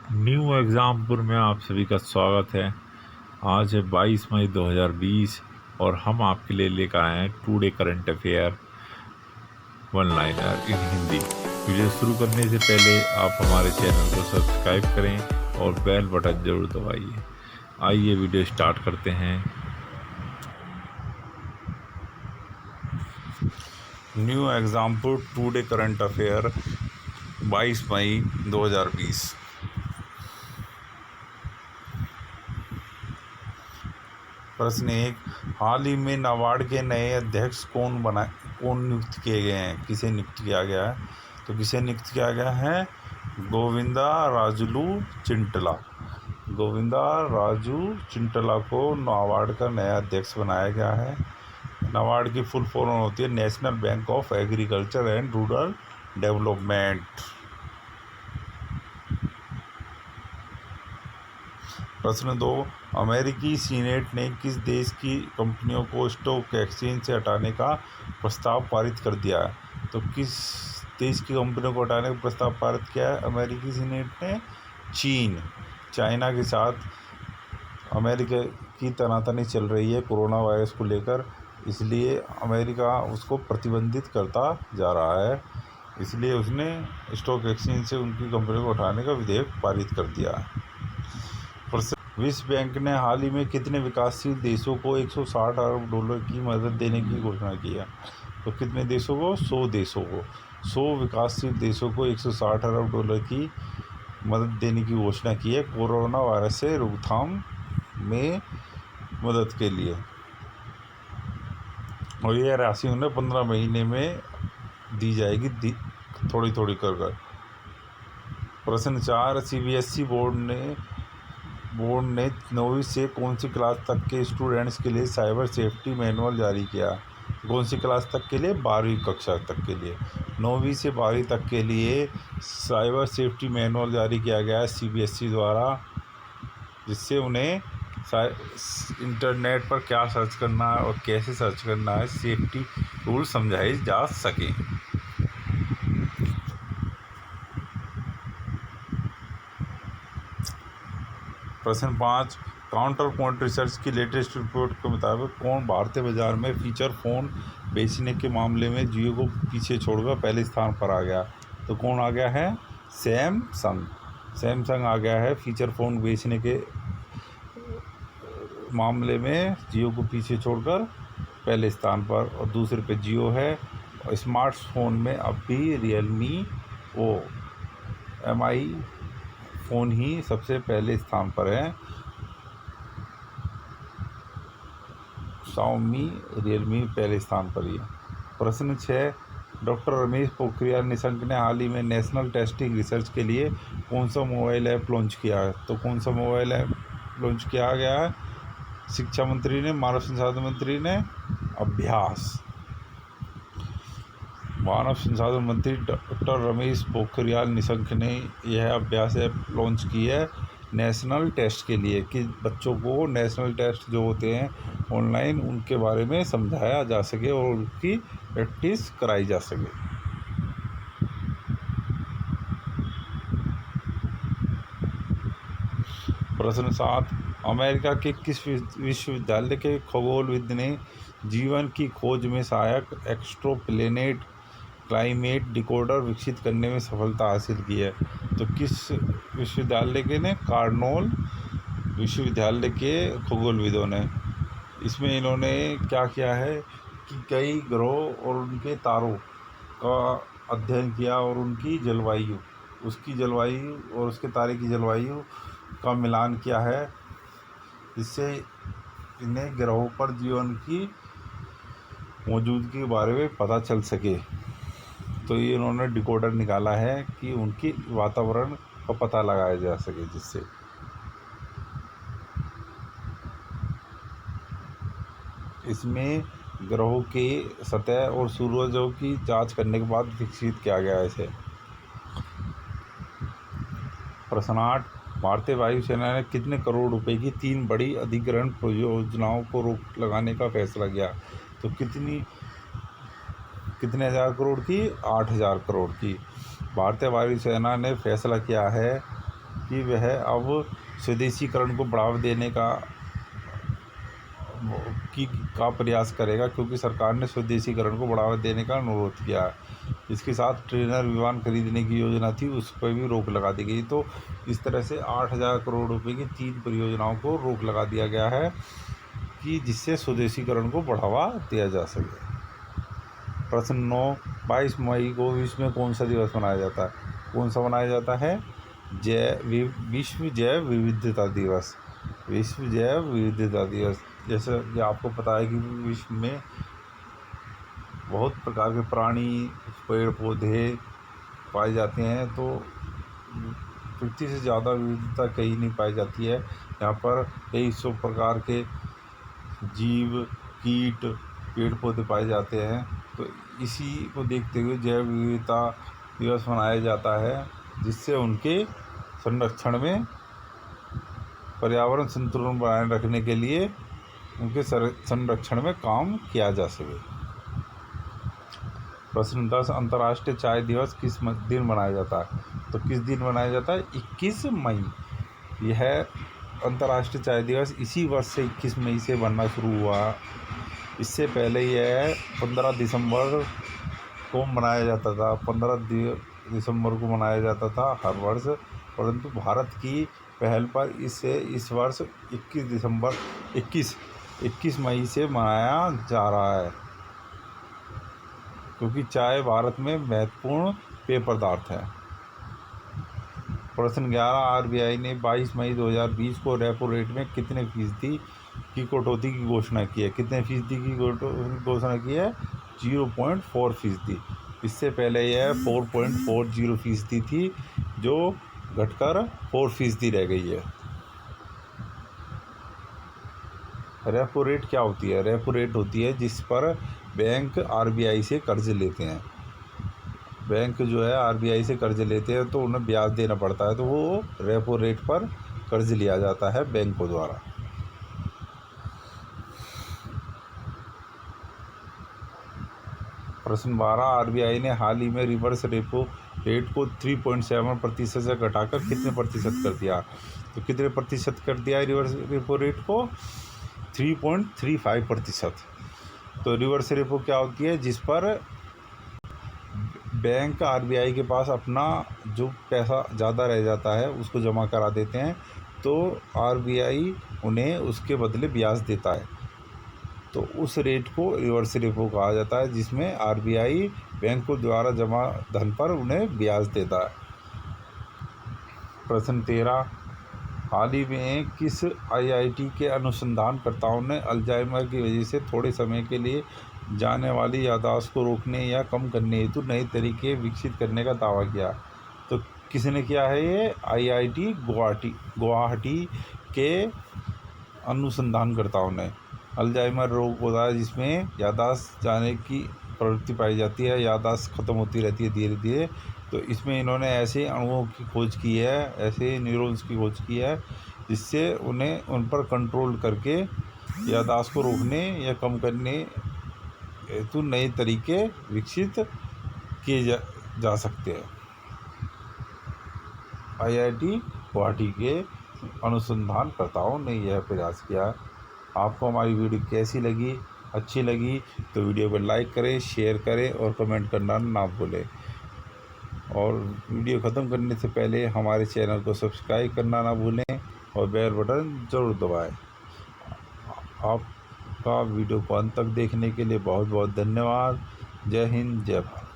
New Exampur में आप सभी का स्वागत है। आज है 22 मई 2020 और हम आपके लिए लेकर आए हैं today current affair one liner इन हिंदी। वीडियो शुरू करने से पहले आप हमारे चैनल को सब्सक्राइब करें और बेल बटन जरूर दबाइए। आइए वीडियो स्टार्ट करते हैं। New Exampur today current affair 22 मई 2020। प्रश्न 1, हाल ही में नाबार्ड के नए अध्यक्ष कौन नियुक्त किए गए हैं? किसे नियुक्त किया गया है? तो किसे नियुक्त किया गया है? गोविंदा राजुलू चिंटला। गोविंदा राजू चिंटला को नाबार्ड का नया अध्यक्ष बनाया गया है। नाबार्ड की फुल फॉर्म होती है national bank of agriculture and rural development. प्रश्न 2, अमेरिकी सीनेट ने किस देश की कंपनियों को स्टॉक एक्सचेंज से हटाने का प्रस्ताव पारित कर दिया है? तो किस देश की कंपनियों को हटाने का प्रस्ताव पारित किया है अमेरिकी सीनेट ने? चीन। चाइना के साथ अमेरिका की तनातनी चल रही है कोरोना वायरस को लेकर, इसलिए अमेरिका उसको प्रतिबंधित करता जा रहा है, इसलिए उसने स्टॉक एक्सचेंज से उनकी कंपनियों को हटाने का विधेयक पारित कर दिया है। विश्व बैंक ने हाल ही में कितने विकासशील देशों को 160 अरब डॉलर की मदद देने की घोषणा की है? तो कितने देशों को? 100 देशों को। 100 विकासशील देशों को 160 अरब डॉलर की मदद देने की घोषणा की है कोरोना वायरस से रोकथाम में मदद के लिए, और यह राशि उन्हें 15 महीने में दी जाएगी, थोड़ी थोड़ी कर। प्रश्न 4, CBSE बोर्ड ने 9वीं से कौन सी क्लास तक के स्टूडेंट्स के लिए साइबर सेफ्टी मैनुअल जारी किया? कौन सी क्लास तक के लिए? 12वीं कक्षा तक के लिए। 9वीं से 12वीं तक के लिए साइबर सेफ्टी मैनुअल जारी किया गया है CBSE द्वारा, जिससे उन्हें इंटरनेट पर क्या सर्च करना है और कैसे सर्च करना है, सेफ्टी रूल समझाए जा सकें। प्रश्न 5, काउंटर पॉइंट रिसर्च की लेटेस्ट रिपोर्ट के मुताबिक कौन भारतीय बाजार में फीचर फ़ोन बेचने के मामले में जियो को पीछे छोड़कर पहले स्थान पर आ गया? तो कौन आ गया है? सैमसंग आ गया है फीचर फ़ोन बेचने के मामले में जियो को पीछे छोड़कर पहले स्थान पर, और दूसरे पे जियो है। और स्मार्टफोन में अब भी रियलमी MI फ़ोन ही सबसे पहले स्थान पर है। शाओमी, रियलमी पहले स्थान पर ही है। प्रश्न 6, डॉक्टर रमेश पोखरियाल निशंक ने हाल ही में नेशनल टेस्टिंग रिसर्च के लिए कौन सा मोबाइल ऐप लॉन्च किया है? तो कौन सा मोबाइल ऐप लॉन्च किया गया है? शिक्षा मंत्री ने, मानव संसाधन मंत्री ने? अभ्यास। मानव संसाधन मंत्री डॉक्टर रमेश पोखरियाल निशंक ने यह अभ्यास ऐप लॉन्च की है नेशनल टेस्ट के लिए, कि बच्चों को नेशनल टेस्ट जो होते हैं ऑनलाइन, उनके बारे में समझाया जा सके और उनकी प्रैक्टिस कराई जा सके। प्रश्न 7, अमेरिका के किस विश्वविद्यालय के खगोलविद ने जीवन की खोज में सहायक एक्सोप्लैनेट क्लाइमेट डिकोडर विकसित करने में सफलता हासिल की है? तो किस विश्वविद्यालय के ने? कार्नेल विश्वविद्यालय के खगोलविदों ने। इसमें इन्होंने क्या किया है कि कई ग्रहों और उनके तारों का अध्ययन किया और उनकी जलवायु, उसकी जलवायु और उसके तारे की जलवायु का मिलान किया है, जिससे इन्हें ग्रहों पर जीवन की मौजूदगी के बारे में पता चल सके। तो ये इन्होंने डिकोडर निकाला है कि उनकी वातावरण का पता लगाया जा सके, जिससे इसमें ग्रहों की सतह और सूरजों की जांच करने के बाद विकसित किया गया है इसे। प्रश्न 8, भारतीय वायुसेना ने कितने करोड़ रुपए की 3 बड़ी अधिग्रहण परियोजनाओं को रोक लगाने का फैसला किया? तो कितने हज़ार करोड़ की? 8,000 करोड़ की। भारतीय वायुसेना ने फैसला किया है कि वह अब स्वदेशीकरण को बढ़ावा देने का प्रयास करेगा, क्योंकि सरकार ने स्वदेशीकरण को बढ़ावा देने का अनुरोध किया है। इसके साथ ट्रेनर विमान खरीदने की योजना थी, उस पर भी रोक लगा दी गई। तो इस तरह से 8,000 करोड़ रुपए की 3 परियोजनाओं को रोक लगा दिया गया है कि जिससे स्वदेशीकरण को बढ़ावा दिया जा सके। प्रश्न 9, 22 मई को विश्व में कौन सा दिवस मनाया जाता है? कौन सा मनाया जाता है? विश्व जैव विविधता दिवस। विश्व जैव विविधता दिवस। जैसे कि आपको पता है कि विश्व में बहुत प्रकार के प्राणी, पेड़ पौधे पाए जाते हैं, तो पृथ्वी से ज़्यादा विविधता कहीं नहीं पाई जाती है। यहाँ पर कई 100 प्रकार के जीव, कीट, पेड़ पौधे पाए जाते हैं। तो इसी को देखते हुए जैव विविधता दिवस मनाया जाता है, जिससे उनके संरक्षण में, पर्यावरण संतुलन बनाए रखने के लिए उनके संरक्षण में काम किया जा सके। प्रश्न 10, अंतर्राष्ट्रीय चाय दिवस किस दिन मनाया जाता है? तो किस दिन मनाया जाता है? 21 मई। यह अंतर्राष्ट्रीय चाय दिवस इसी वर्ष से 21 मई से बनना शुरू हुआ। इससे पहले यह 15 दिसंबर को मनाया जाता था। 15 दिसंबर को मनाया जाता था हर वर्ष, परंतु भारत की पहल पर इस वर्ष 21 मई से मनाया जा रहा है, क्योंकि चाय भारत में महत्वपूर्ण पेय पदार्थ है। प्रश्न 11, आरबीआई ने 22 मई 2020 को रेपो रेट में कितने फीसदी की कटौती की घोषणा की है? कितने फीसदी की घोषणा की है? 0.4%। इससे पहले यह 4.40% थी, जो घटकर 4% रह गई है। रेपो रेट क्या होती है? रेपो रेट होती है जिस पर बैंक आरबीआई से कर्ज लेते हैं। बैंक जो है आरबीआई से कर्ज लेते हैं, तो उन्हें ब्याज देना पड़ता है, तो वो रेपो रेट पर कर्ज लिया जाता है बैंकों द्वारा। प्रश्न 12, आरबीआई ने हाल ही में रिवर्स रेपो रेट को 3.7% से घटाकर कितने प्रतिशत कर दिया? तो कितने प्रतिशत कर दिया है रिवर्स रेपो रेट को? 3.35%। तो रिवर्स रेपो क्या होती है? जिस पर बैंक आरबीआई के पास अपना जो पैसा ज़्यादा रह जाता है उसको जमा करा देते हैं, तो आरबीआई उन्हें उसके बदले ब्याज देता है। तो उस रेट को रिवर्स रेपो कहा जाता है, जिसमें आरबीआई बैंकों द्वारा जमा धन पर उन्हें ब्याज देता है। प्रश्न 13, हाल ही में किस आईआईटी के अनुसंधानकर्ताओं ने अल्जाइमर की वजह से थोड़े समय के लिए जाने वाली याददाश्त को रोकने या कम करने हेतु नए तरीके विकसित करने का दावा किया? तो किसने किया है? ये आईआईटी गुवाहाटी के अनुसंधानकर्ताओं ने। अल्जाइमर रोग होता है जिसमें याददाश्त जाने की प्रवृत्ति पाई जाती है, याददाश्त ख़त्म होती रहती है धीरे धीरे। तो इसमें इन्होंने ऐसे अणुओं की खोज की है, ऐसे न्यूरॉन्स की खोज की है, जिससे उन्हें उन पर कंट्रोल करके याददाश्त को रोकने या कम करने हेतु नए तरीके विकसित किए जा सकते हैं। आईआईटी गुवाहाटी के अनुसंधानकर्ताओं ने यह प्रयास किया। आपको हमारी वीडियो कैसी लगी? अच्छी लगी तो वीडियो को लाइक करें, शेयर करें और कमेंट करना ना भूलें। और वीडियो ख़त्म करने से पहले हमारे चैनल को सब्सक्राइब करना ना भूलें और बेल बटन ज़रूर दबाएं। आपका वीडियो को अंत तक देखने के लिए बहुत बहुत धन्यवाद। जय हिंद, जय भारत।